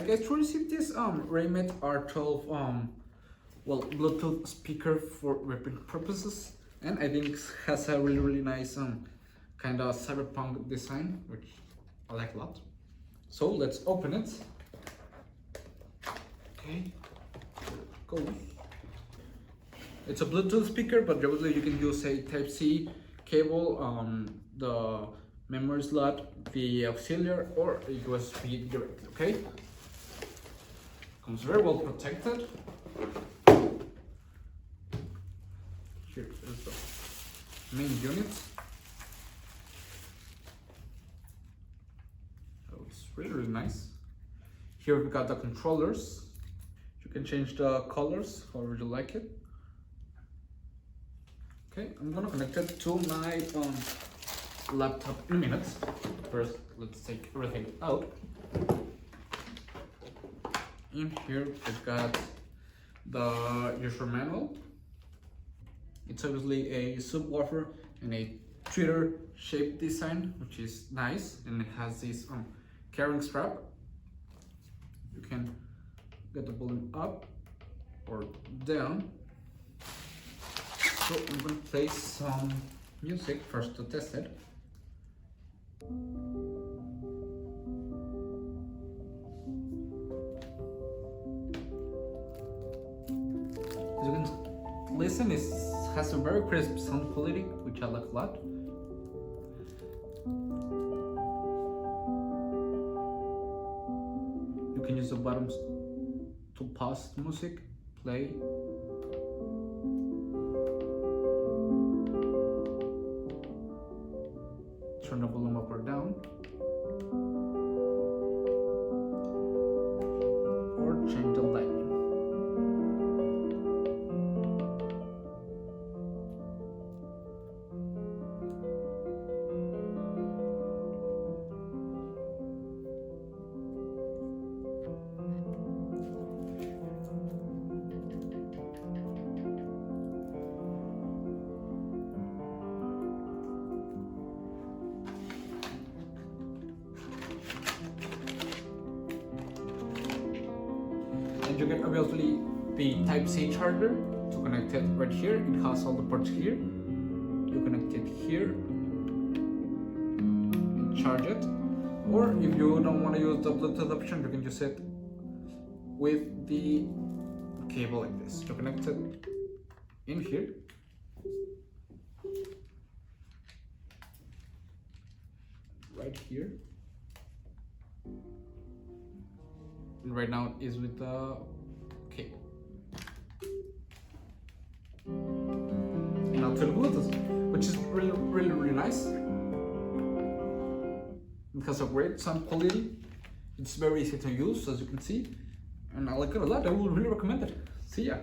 guys, to receive this Raymate R12 well, Bluetooth speaker for recording purposes, and I think it has a really nice kind of cyberpunk design, which I like a lot. So let's open it. Okay, go. It's a Bluetooth speaker, but obviously you can use a Type-C cable, the memory slot, the auxiliary, or a USB directly. Okay, comes very well protected. Here is the main unit. So it's really nice. Here we got the controllers. You can change the colors however you like it. Okay, I'm gonna connect it to my laptop in a minute. First, let's take everything out. In here, we've got the user manual. It's obviously a subwoofer in a tweeter shaped design, which is nice, and it has this carrying strap. You can get the volume up or down. So I'm going to play some music first to test it. As you can listen, it has a very crisp sound quality, which I like a lot. You can use the buttons to pause the music, play. Turn the volume up or down, or change the lighting. And you get obviously the Type-C charger to connect it right here. It has all the ports here. You connect it here and charge it. Or if you don't want to use the Bluetooth option, you can use it with the cable like this. You connect it in here. Right here. And right now it is with the cable. And now to the Bluetooth, which is really nice. It has a great sound quality. It's very easy to use, as you can see, and I like it a lot. I will really recommend it. See ya.